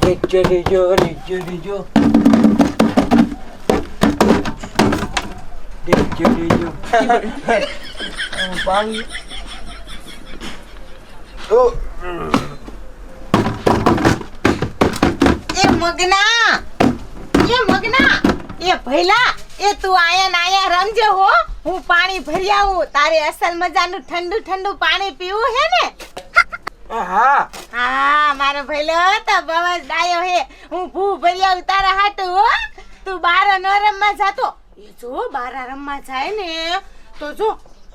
નીચે લેજો પાણી એ મગના એ ભઈલા એ તું આયા ને આયા રમજે હો હું પાણી ભરી આવું તારે અસલ મજાનું ઠંડુ ઠંડુ પાણી પીવું હે ને હા મારો ભઈલો તો બહુ જ ડાયો હે હું ભૂ ભરી આવું તારા હાટુ હો તું બાર ન રમવા જાતો એ જો બાર રમવા જાય ને તો જો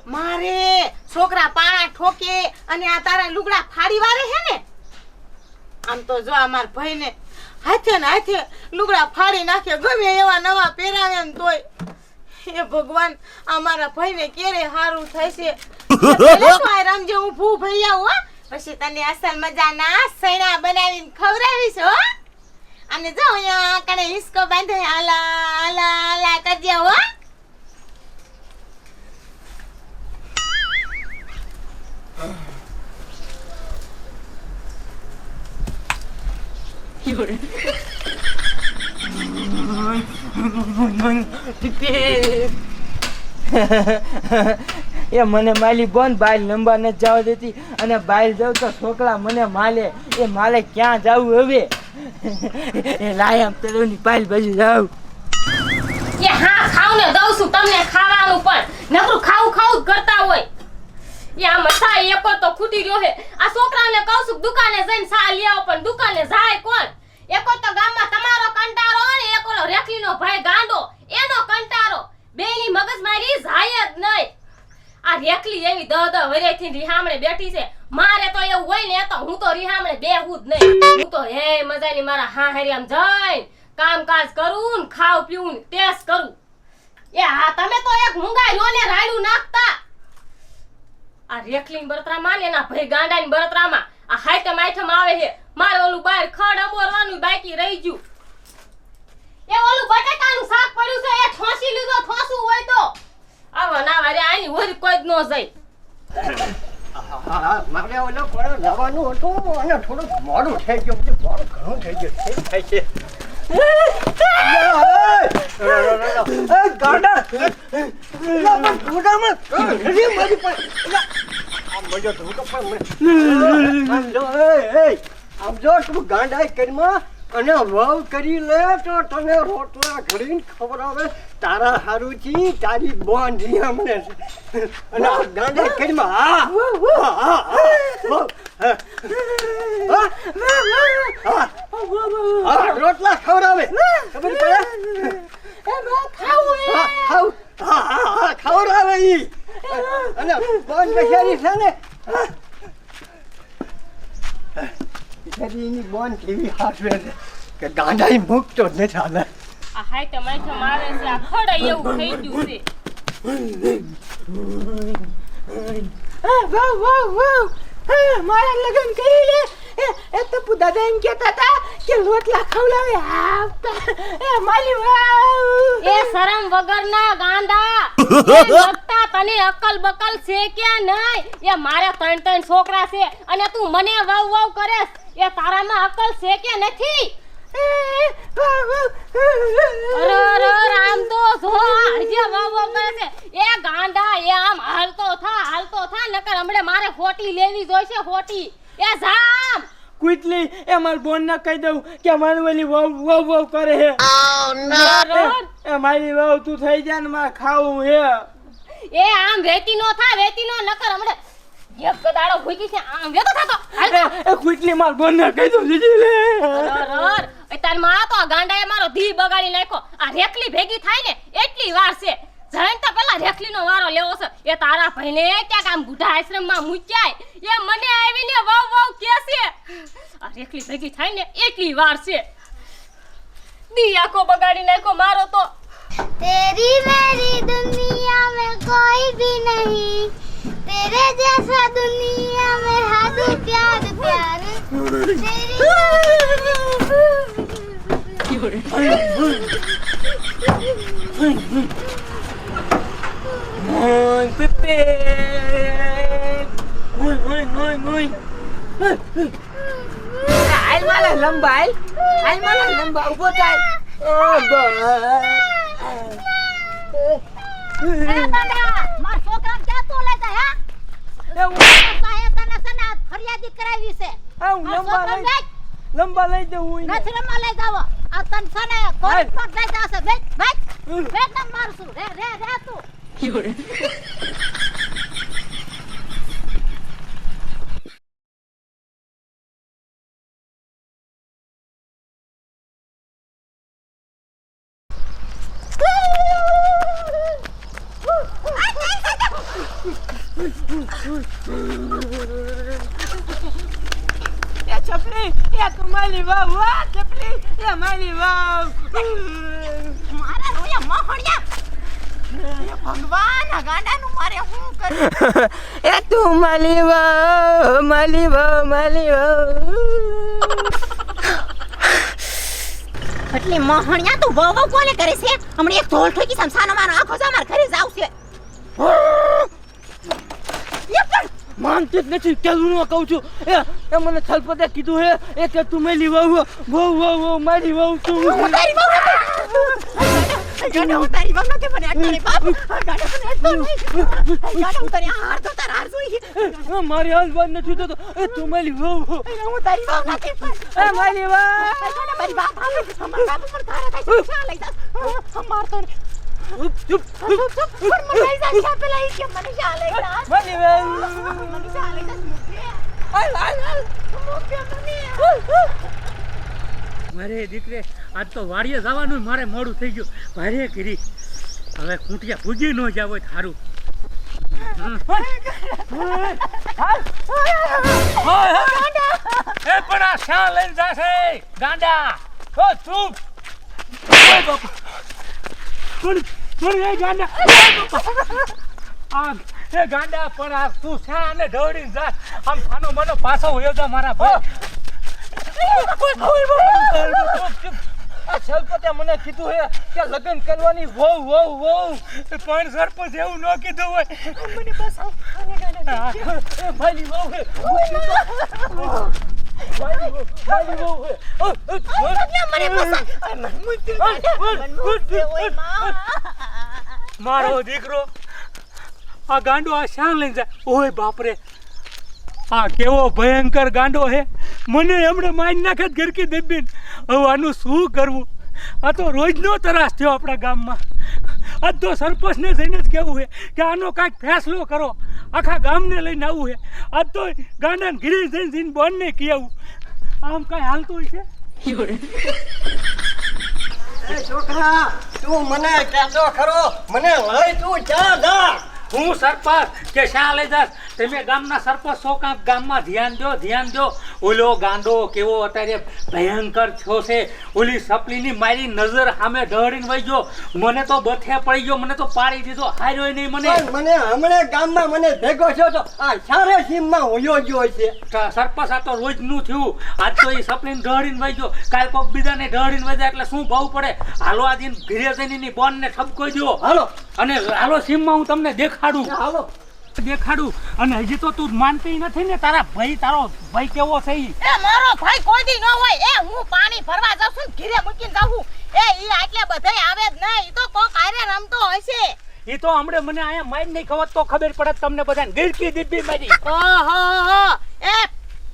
મારે છોકરા પાણા ઠોકે અને આ તારા લુગડા ફાડી વારે હે ને આમ તો જો અમાર ભાઈ ને હાથે ને હાથે લુગડા ફાડી નાખે ગમે એવા નવા પહેરાવે ને તોય હે ભગવાન અમારા ભાઈ ને કેરે હારું થશે રમજે હું ભૂ ભરી આવું પછી તને અસલ મજાના સૈણા બનાવીને ખવડાવીશ હો અને જો અહીંયા કણે હિસ્કો બાંધે આલા આલા આલા કરજે હો એ મને માલી બોન બાઈલ નંબર ન જવા દેતી અને બાઈલ જાવ તો છોકરા મને માલે એ માલે ક્યાં જાવું હવે એ લાય આમ તળોની બાઈલ બાજુ જાવ કે હા ખાવ ને દઉં છું તમને ખાવાનું પણ નકરું ખાવું ખાવું કરતા હોય એ આ મસા એકો તો ખૂટી રહ્યો હે આ છોકરાને કહું છું દુકાને જઈને સા લઈ આવો પણ દુકાને જાય કોણ એકો તો ગામમાં તમારો કંટારો ને એકોલો રેખલીનો ભાઈ ગાંડો એનો કંટારો બેની મગજમારી જાય જ નહીં આ રેખલી એવી દ વરેથી રીહામણે બેઠી છે મારે તો એવું હોય ને તો હું તો રીહામણે બેહું જ નહીં હું તો હે મજાની મારા હાહરિયામ જઈને કામકાજ કરું ને ખાવ પીવું ને ટેસ્ટ કરું એ હા તમે તો એક મુંગા યોને રાયડું નાખતા આ રેખલીન બરતરામાં ને એના ભાઈ ગાંડાની બરતરામાં આ હાઈટમ આઈટમ આવે છે મારે ઓલું બહાર ખડ અમોરવાનું બાકી રહી ગયું એ ઓલું બટાકાનું શાક પડ્યું છે એ ઠોસી લીધો ઠોસું હોય તો આવા ના વારે આની ઓરી કોઈ જ ન જાય મારે ઓલો પણ જવાનું હતું અને થોડું મોડું થઈ ગયું બધું મોડું ઘણું થઈ ગયું થાય છે આમ જો તું ગાંડાઈ કરીમાં અને વાવ કરી લે તો તને રોટલા ઘડીને ખવડાવે તારા હારુથી તારી બોન રીહામણે અને આ ગાંડાઈ કરીમાં રોટલા ખવડાવે ખબર પડે ખવડાવે ઈ અને બોન બિચારી છે ને બિચારીની બોન કેવી હાસવે છે કે ગાંડાઈ મૂકતો જ નથી હાલે આ હાઈટમ આઈટમ આવે છે આ ખડ એવું થઈ ગયું છે વાહ મારા લગન કરી લે એ તો દાદા એમ કહેતા હતા કે રોટલા ખવડાવે એ માલી વાહ એ શરમ વગરના ગાંડા તને અકલ બકલ છે કે નહીં એ મારે ત્રણ છોકરા છે અને તું મને વાવ વાવ કરે એ તારામાં અકલ છે કે નથી અરે રામ તો જો આજે વાવ વાવ કરે છે એ ગાંડા એ આમ હાલતો થા નકર હમણે મારે ફોટી લેવી જોઈશે ફોટી એ જામ કુટલી એ માર બોન ને કહી દઉં કે મારી વાલી વાવ વાવ કરે હે એ મારી વાવ તું થઈ જા ને મારે ખાવું હે એ આમ વેતી નો નકર હમણે એક કદાડો ભૂકી છે આમ વેતો થાતો એ કુટલી માર બોન ને કહી દઉં જીજી લે અરર એ તાર માં તો ગાંડાએ મારો ધી બગાડી નાખ્યો આ રેખલી ભેગી થાય ને એટલી વાર છે જઈને તો પેલા રેખલીનો વારો લેવો છે એ તારા ભાઈને ક્યાંક આમ બુઢા આશ્રમમાં મૂક્યાય એ મને આવીને વાવ વાવ કે છે આ રેખલી ભેગી થાય ને એટલી વાર છે દી આખો બગાડી નાખ્યો મારો તો तेरी मेरी दुनिया में कोई भी नहीं तेरे जैसा दुनिया में हाथों प्यार Muy Pepe. Muy. હાલ માલા લંબા હાલ માલા લંબા ઊભો થાય માર છોકરાને ક્યાં તું લઈ જાય હા એ હું સાહેબ તને સના ફરિયાદી કરાવી છે આ હું લંબા લઈ દઉં હું એને. નથી રમવા લઈ જાવ આ તને સના કોર્ટ પર લઈ જાશે બેટ તને મારશું રે તું એ ચપલી એ કમાલી વાવ વાહ ચપલી એ માલી વાવ મારા રોયા મોહણિયા ભગવાન આ ગાંડાનું મારે શું કરું એ તું માલી વાવ એટલી મોહણિયા તું બહુ કોને કરે છે હમણે એક ઢોલ ઠોકી સમસાનો મારો આખો જા માર ઘરે જાવ છે માનતી જ નથી કેવું ન કહું છું એ મને છલપતે કીધું હે એ કે તું માલી વાવ મારી વાવ તું તારી બહુ ગાડા તારી બહુ નથી મને અટલે બાપ ગાડા મને અટલે ગાડા તારી હાર તો તાર હાર જોઈ મારી હાલ વાત નથી થતો એ તું માલી વાવ હું તારી બહુ નથી એ માલી વાવ ગાડા મારી બાપ આવે અમાર બાપ પર તારા કાઈ ચા લઈ જા અમાર તો ચૂપ મને લઈ જા ચા પેલા ઈ કે મને ચા લઈ જા માલી વાવ મને ચા લઈ જા હાલ મોકે મને મારે દીકરે આજ તો વાડીએ જવાનું મારે મોડું થઈ ગયું ભારે કરી હવે ખૂંટિયા પૂજી ન જાવ હોય સારું એ પણ આ શા લઈને જાશે ગાંડા ઓ ચૂપ પણ એ ગાંડા આ એ ગાંડા પણ આ તું શા ને દોડીને જા આમ ખાનો મનો પાછો હોયો જા મારા ભાઈ આ છલપતે મને કીધું હે કે લગ્ન કરવાની વહુ પણ સરપંચ એવું ન કીધું હોય મને બસ એ મારી વહુ હે મારી વહુ હે મારો દીકરો આ ગાંડો આ શા લઈને જાય ઓય બાપરે આ કેવો ભયંકર ગાંડો હે મને એમણે મારી નાખે ઘરકી દેબીન હવે આનું શું કરવું આ તો રોજનો ત્રાસ થયો આપણા ગામમાં આજ તો સરપંચને જઈને જ કહેવું છે કે આનો કાંઈક ફેસલો કરો આખા ગામને લઈને આવવું છે આજ તો ગાંડાને ઘીરે જઈને બોનને કહેવું આમ કાંઈ હાલતું હોય છે એ છોકરા તું મને કહેતો ખરો મને લઈ તું ચા જા હું સરપંચ કે શા લઈ જાસ તમે ગામના સરપંચ છો કાંક ગામમાં ધ્યાન દો ઓલો ગાંડો કેવો અત્યારે ભયંકર છો છે ઓલી સપલીની મારી નજર સામે ઢળીને વહી ગયો મને તો બથે પડી ગયો મને તો પાડી દીધો હાર્યો નહીં મને મને હમણે ગામમાં મને ભેગો થયો તો આ સારે સીમમાં હોયો ગયો છે સરપંચ આ તો રોજનું થયું આજ તો એ સપલીને ઢળીને વહી ગયો કાલ કોક બીજાને ઢળીને વહી જાય એટલે શું ભાવ પડે હાલો આ દિન ઘીરે જઈને એની બોનને ઠપકો દો હાલો અને હાલો સીમમાં હું તમને દેખાડું હાલો અને હજી તો તું માનતી નથી ને તારો ભાઈ કેવો છે ઈ? એ મારો ભાઈ કોઈ દી ન હોય એ હું પાણી ભરવા જાઉં છું ને ઘીરે મૂકીને જાઉં એ ઈ આટલે બધાય આવે જ નહીં ઈ તો કોક આરે રમતો હશે ઈ તો હમણે મને આયા માઈન નહીં ખબર તો ખબર પડે તમને બધાને ગીરકી દીધી મારી ઓહો એ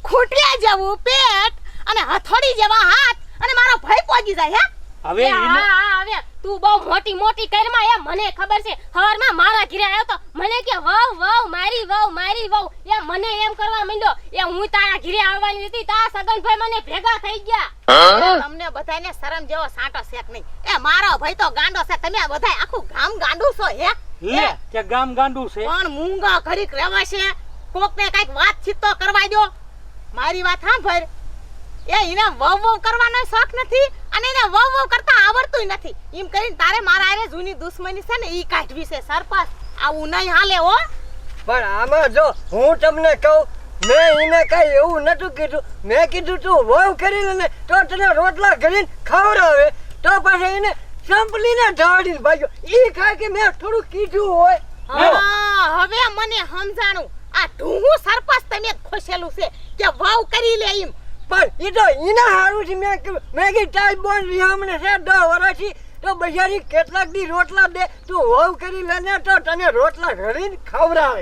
ખૂટિયા જેવું પેટ અને હથોડી જેવા હાથ અને મારો ભાઈ પોગી જાય હે હવે ઈને હવે તું બહુ મોટી કરમાં એ મને ખબર છે હવારમાં મારા ઘરે આવ્યો તો મને કે વહુ મારી વહુ એ મને એમ કરવા માંડ્યો એ હું તારા ઘરે આવવાની હતી તા સગનભાઈ મને ભેગા થઈ ગયા તમને બધાને શરમ જેવો સાંટો શેક નહીં એ મારો ભાઈ તો ગાંડો છે તમે બધાય આખું ગામ ગાંડું છો હે લે કે ગામ ગાંડું છે પણ મૂંગા ઘડીક રહેવાશે કોકને કઈક વાતચીત તો કરવા દો મારી વાત સાંભળ એ એને વહુ કરવાનો શોખ નથી અને એને વહુ કરતા આવડતું નથી એમ કરીને તારે મારા આરે જૂની દુશ્મની છે ને ઈ કાઢવી છે સરપંચ આવું નહીં હાલે હો પણ આમાં જો હું તમને કહું મેં એને કઈ એવું નતું કીધું મેં કીધું તું વહુ કરી લે ને તો તને રોટલા કરીને ખવડાવે તો પછી એને સંપલીને ઢાળીને ભાગ્યો ઈ ખાય કે મેં થોડું કીધું હોય હા હવે મને સમજાણું આ ઢૂંગું સરપંચ તમે ખોસેલું છે કે વહુ કરી લે એમ પણ ઈ તો ઈના હારું છે મેં કીધું ટાઈપ બોન રીહામણે છે 10 વર્ષથી તો બજારી કેટલાક દી રોટલા દે તું હોવ કરી લેને તો તને રોટલા ઘડીને ખવડાવે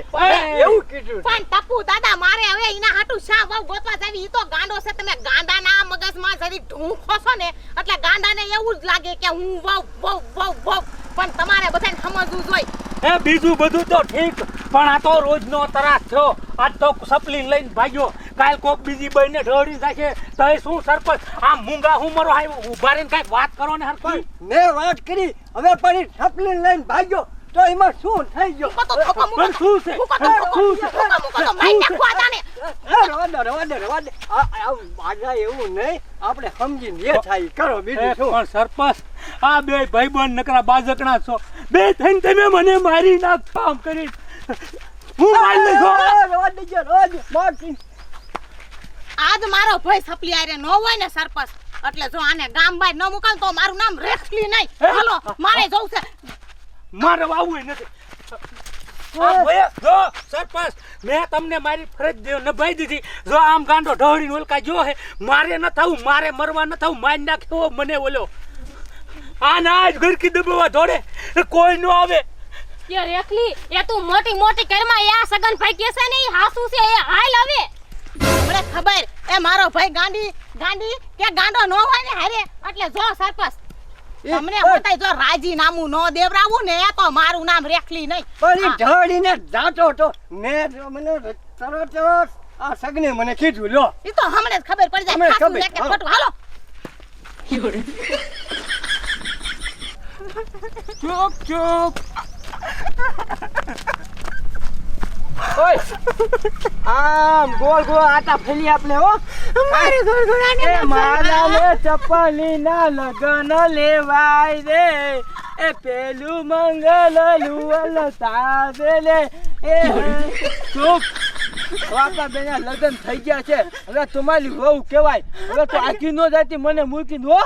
એવું કીધું પણ ટપુ દાદા મારે હવે ઈના હાટુ શા વાવ ગોતવા જાવી ઈ તો ગાંડો છે તમે ગાંડાના મગજમાં જરી ઢૂંખો છો ને એટલે ગાંડાને એવું જ લાગે કે હું વાવ વાવ વાવ વાવ પણ તમારે બધાને સમજવું જોઈએ એ બીજું બધું તો ઠીક પણ આ તો રોજનો ત્રાસ થયો આજ તો સપલી લઈને ભાગ્યો કાલ કોક બીજી બઈને ઢોળી જશે તો એ શું સરપંચ આ મૂંગા હું મરો ઉભા રહીને કાંઈક વાત કરો ને હરપંચ મેં વાત કરી હવે પડી સપલી લઈને ભાગ્યો તો એમાં શું થઈ ગયો મૂકો તો થોકો મૂકો પણ શું છે મૂકો તો મૂકો તો માઈ નાખો આને રવા દે બાજા એવું નહીં આપણે સમજીને જે થાય કરો બીજું શું પણ સરપંચ આ બે ભાઈબંધ નકરા બાજકણા છો બે થઈને તમે મને મારી નાખો આમ કરી હું મારી નાખો રવા દેજો રોજ મારતી આજ મારો ભાઈ સપલી આરે નો હોય ને સરપંચ એટલે જો આને ગામ બાર ન મુકાવ તો મારું નામ રેખલી નહીં હાલો મારે જવું છે મારે વાવું નથી આ ભયા જો સરપંચ મેં તમને મારી ફરજ નિભાઈ દીધી જો આમ ગાંડો ઢોળીને ઓલકા જો હે મારે ન થવું મારે મરવા ન થવું મારી નાખ્યો મને ઓલો આ ના જ ઘરકી દબાવવા દોડે કોઈ ન આવે એ રેખલી એ તું મોટી મોટી કરમાં એ આ સગન ભાઈ કેસે ને ઈ હાસુ છે એ હાલ હવે મને ખબર એ મારો ભાઈ ગાંડી કે ગાંડો નો હોય ને હારે એટલે જો સરપંચ તમને બતાય જો રાજીનામું નો દેવરાવું ને તો મારું નામ રેખલી નહીં પણ ઈ ઢળીને જાતો તો મેં જો મને તરત આ સગને મને કીધું લો ઈ તો હમણે જ ખબર પડી હમણે જાય ખાસું ખબર, લે કે હાલો. ખોટું હાલો ચૂપ ચૂપ ઓય આમ ગોળ ગોળ આટા ફેલી આપણે હો મારે ગોળગોળાને એ મારા લે ચપ્પલી ના લગન લેવાય રે એ પેલું મંગલ લુવલ તાવે લે એ ચૂપ વાપા બેના લગન થઈ ગયા છે હવે તમારી વહુ કહેવાય હવે તો આખી નો જાતી મને મૂકીને હો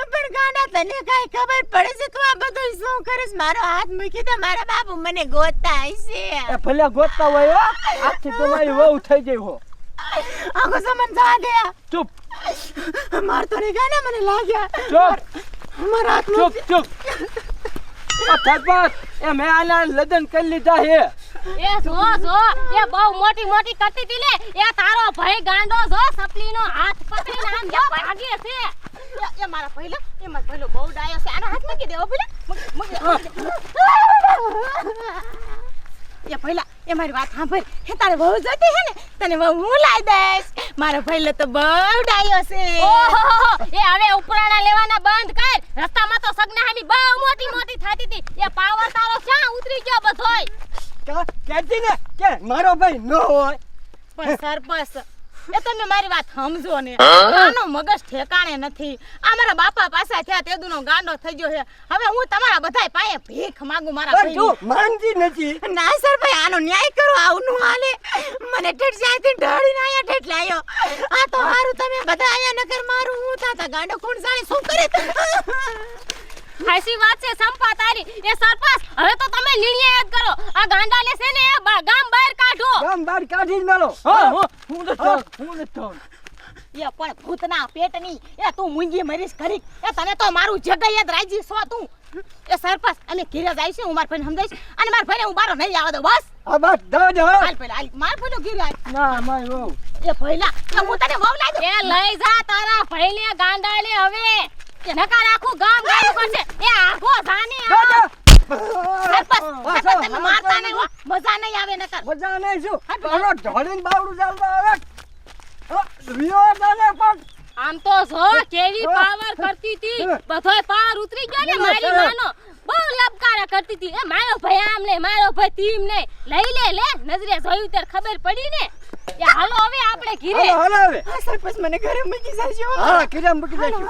પણ ગાંડા તને કાઈ ખબર પડે છે તું આ બધું શું કરીશ મારો હાથ મૂકી દે મારા બાપુ મને ગોતતા હશે એ ભલે ગોતતા હોય હો આખી તમારી વહુ થઈ ગઈ હો આખો સમન જા દે ચૂપ મારતો નહીં ગાના મને લાગ્યા ચૂપ મારા હાથ ચૂપ ચૂપ આ થરપાત એ મેં આના લગ્ન કરી લીધા હે એ જો એ બહુ મોટી મોટી કરતી હતી લે એ તારો ભાઈ ગાંડો જો સપલીનો હાથ પકડીને આમ જે ભાગે છે એ મારા પહેલા એ મારા પહેલો બહુ ડાયો છે આનો હાથ મૂકી દેવો પેલા એ પહેલા એ મારી વાત સાંભળ હે તારે બહુ જતી હે ને તને બહુ હું લાઈ દઈશ મારો પહેલો તો બહુ ડાયો છે ઓહો એ હવે ઉપરાણા લેવાના બંધ કર રસ્તામાં તો સગનાહાની બહુ મોટી મોટી થાતી હતી એ પાવર તારો ક્યાં ઉતરી ગયો બધોય કહેતી ને કે મારો ભાઈ ન હોય પણ સરપંચ એ તમે મારી વાત સમજો ને આનો મગજ ઠેકાણે નથી આ મારા બાપા પાસે થયા તેદુનો ગાંડો થઈ ગયો છે હવે હું તમારા બધાય પાસે ભીખ માંગુ મારા પણ ભાઈની. તું માનતી નથી ના સર ભાઈ આનો ન્યાય કરો આવું નું હાલે મને ઠેઠ જાયથી ઢળીને આયા ઠેઠ લાયો આ તો હારું તમે બધા આયા નકર મારું હું થાતા ગાંડો કોણ જાણે શું કરે હાસી વાત છે સંપા તારી એ સરપંચ હવે તો તમે નિર્ણય જ કરો આ ગાંડાને છે ને ગામ બહાર કાઢો ગામ બહાર કાઢી જ મેલો હા હું નથી એ પણ ભૂતના પેટની એ તું મૂંગી મરીશ ખરી એ તને તો મારું જગય જ રાજી છો તું એ સરપંચ અને ઘીરે જાય છે હું માર ભાઈને સમજાઈશ અને માર ભાઈને હું બારો નહીં આવવા દઉં બસ આ બસ દો હાલ પેલા હાલ માર ભાઈનો ઘીરે હાલ ના મારી વહુ એ ભઈલા એ હું તને વહુ લાવી દઉં એ લઈ જા તારા ભાઈને ગાંડાને હવે એ નકાર આખું ગામ ગાયું કરશે એ આખો જાને સરપંચ તમે મારતા નહીં હો મજા નહીં આવે નકર મજા નહીં શું તારો ઢોળીને બાવડું ચાલતો આવે વિયો તને પણ આમ તો જો કેવી પાવર કરતી હતી બધોય પાવર ઉતરી ગયો ને મારી માનો બહુ લબકારા કરતી હતી એ મારો ભાઈ આમ ને મારો ભાઈ તીમ ને લઈ લે નજરે જોયું ત્યારે ખબર પડી ને એ હાલો હવે આપણે ઘીરે હાલો હવે સરપંચ મને ઘરે મૂકી જાય છે હા કિરામ મૂકી દઈશું